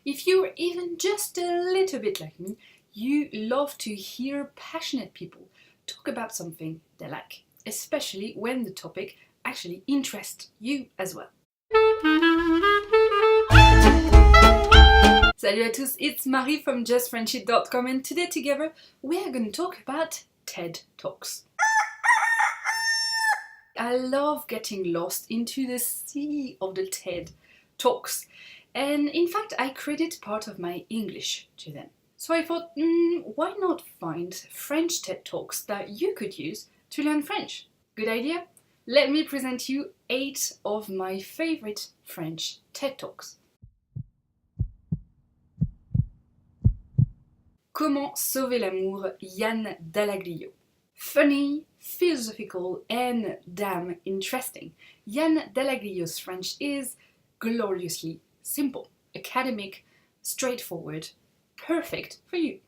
If you're even just a little bit like me, you love to hear passionate people talk about something they like, especially when the topic actually interests you as well. Salut à tous, it's Marie from justfriendship.com, and today together we are going to talk about TED Talks. I love getting lost into the sea of the TED Talks, and in fact I created part of my English to them. So I thought, why not find French TED Talks that you could use to learn French? Good idea? Let me present you 8 of my favorite French TED Talks. Comment sauver l'amour, Yann Dall'Aglio. Funny, philosophical, and damn interesting. Yann Dall'Aglio's French is gloriously simple, academic, straightforward, perfect for you.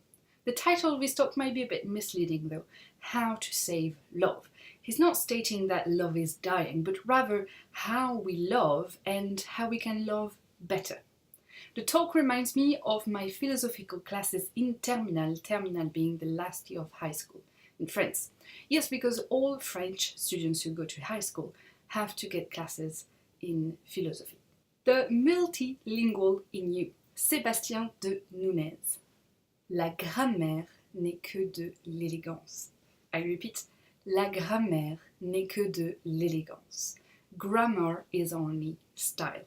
The title of this talk might be a bit misleading though, How to Save Love. He's not stating that love is dying, but rather how we love and how we can love better. The talk reminds me of my philosophical classes in terminal being the last year of high school in France. Yes, because all French students who go to high school have to get classes in philosophy. The multilingual in you, Sébastien de Nuñez. La grammaire n'est que de l'élégance. I repeat, la grammaire n'est que de l'élégance. Grammar is only style.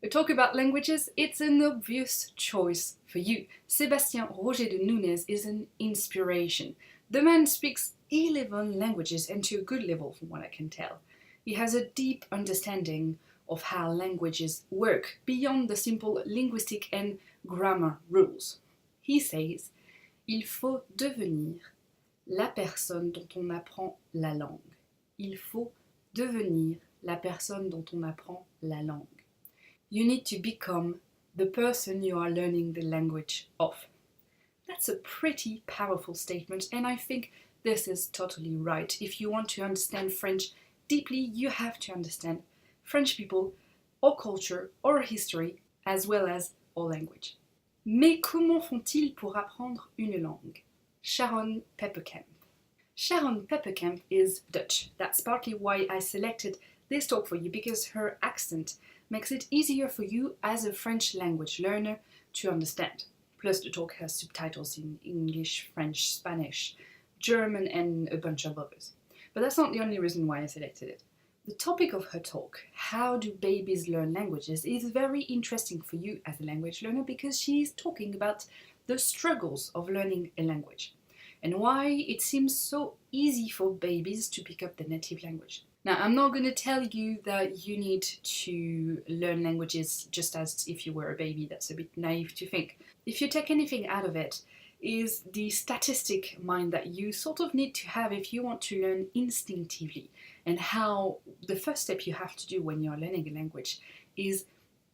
A talk about languages, it's an obvious choice for you. Sébastien Roger de Nuñez is an inspiration. The man speaks 11 languages and to a good level from what I can tell. He has a deep understanding of how languages work beyond the simple linguistic and grammar rules. He says, il faut devenir la personne dont on apprend la langue. Il faut devenir la personne dont on apprend la langue. You need to become the person you are learning the language of. That's a pretty powerful statement, and I think this is totally right. If you want to understand French deeply, you have to understand French people, or culture, or history, as well as our language. Mais comment font-ils pour apprendre une langue? Sharon Peperkamp. Sharon Peperkamp is Dutch. That's partly why I selected this talk for you, because her accent makes it easier for you as a French language learner to understand. Plus the talk has subtitles in English, French, Spanish, German, and a bunch of others. But that's not the only reason why I selected it. The topic of her talk, How Do Babies Learn Languages, is very interesting for you as a language learner because she's talking about the struggles of learning a language and why it seems so easy for babies to pick up the native language. Now, I'm not going to tell you that you need to learn languages just as if you were a baby. That's a bit naive to think. If you take anything out of it, is the statistic mind that you sort of need to have if you want to learn instinctively, and how the first step you have to do when you're learning a language is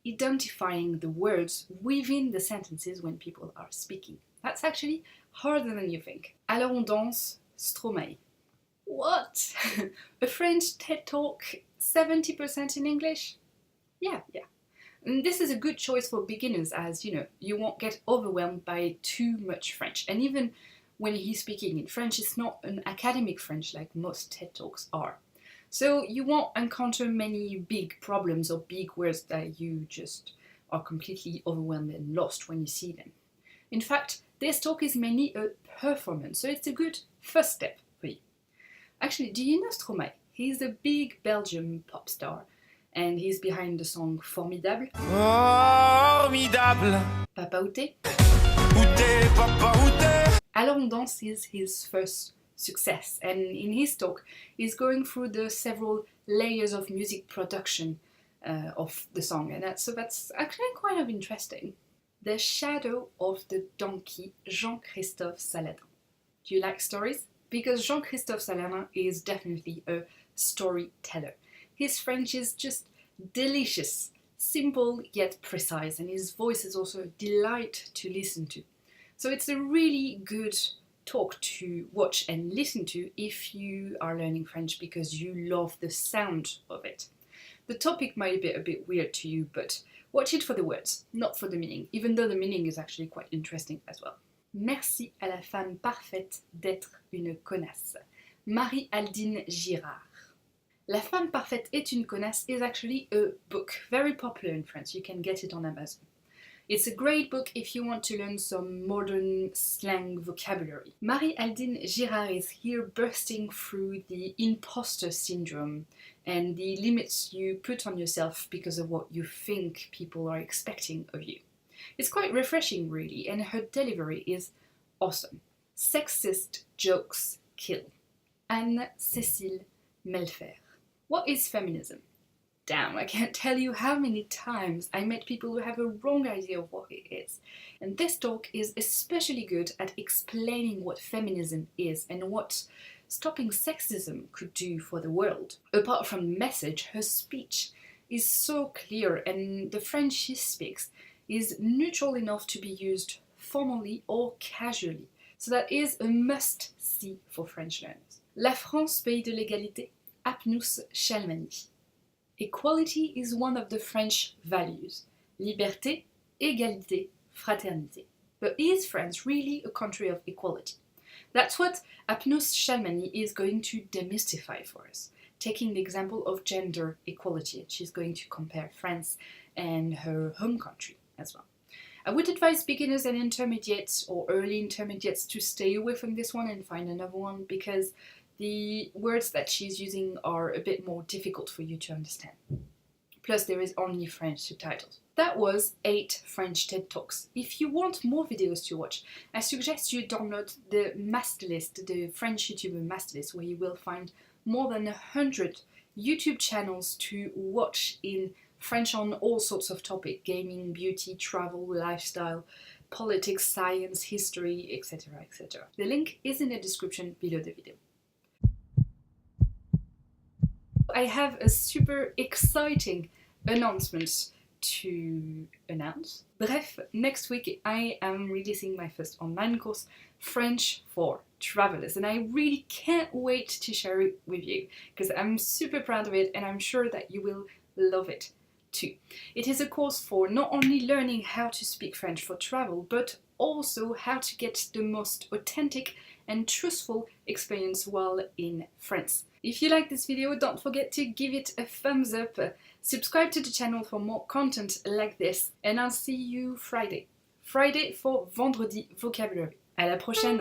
identifying the words within the sentences when people are speaking. That's actually harder than you think. Alors, danse, Stromae. What? A French TED Talk 70% in English? Yeah. And this is a good choice for beginners, as you know, you won't get overwhelmed by too much French. And even when he's speaking in French, it's not an academic French like most TED Talks are. So you won't encounter many big problems or big words that you just are completely overwhelmed and lost when you see them. In fact, this talk is mainly a performance, so it's a good first step for you. Actually, do you know Stromae? He's a big Belgian pop star, and he's behind the song Formidable. Formidable. Papa Outé. Outé, papa outé. Alors, danse is his first success, and in his talk, he's going through the several layers of music production of the song, and that's actually quite interesting. The Shadow of the Donkey, Jean-Christophe Saladin. Do you like stories? Because Jean-Christophe Saladin is definitely a storyteller. His French is just delicious, simple yet precise, and his voice is also a delight to listen to. So it's a really good talk to watch and listen to if you are learning French because you love the sound of it. The topic might be a bit weird to you, but Watch it for the words, not for the meaning, even though the meaning is actually quite interesting as well. Merci à la femme parfaite d'être une connasse. Marie-Aldine Girard. La femme parfaite est une connasse is actually a book, very popular in France. You can get it on Amazon. It's a great book if you want to learn some modern slang vocabulary. Marie-Aldine Girard is here bursting through the imposter syndrome and the limits you put on yourself because of what you think people are expecting of you. It's quite refreshing, really, and her delivery is awesome. Sexist jokes kill. Anne-Cécile Mailfert. What is feminism? Damn, I can't tell you how many times I met people who have a wrong idea of what it is. And this talk is especially good at explaining what feminism is and what stopping sexism could do for the world. Apart from the message, her speech is so clear, and the French she speaks is neutral enough to be used formally or casually. So that is a must-see for French learners. La France, pays de l'égalité, Abnousse Shalmani. Equality is one of the French values. Liberté, égalité, fraternité. But is France really a country of equality? That's what Abnousse Shalmani is going to demystify for us, taking the example of gender equality. She's going to compare France and her home country as well. I would advise beginners and intermediates or early intermediates to stay away from this one and find another one, because the words that she's using are a bit more difficult for you to understand. Plus, there is only French subtitles. That was 8 French TED Talks. If you want more videos to watch, I suggest you download the Masterlist, the French YouTuber Masterlist, where you will find more than 100 YouTube channels to watch in French on all sorts of topics: gaming, beauty, travel, lifestyle, politics, science, history, etc. etc. The link is in the description below the video. I have a super exciting announcement to announce. Bref, next week I am releasing my first online course, French for Travelers, and I really can't wait to share it with you because I'm super proud of it and I'm sure that you will love it too. It is a course for not only learning how to speak French for travel, but also how to get the most authentic and truthful experience while in France. If you like this video, don't forget to give it a thumbs up, subscribe to the channel for more content like this, and I'll see you Friday. Friday for Vendredi Vocabulary. À la prochaine!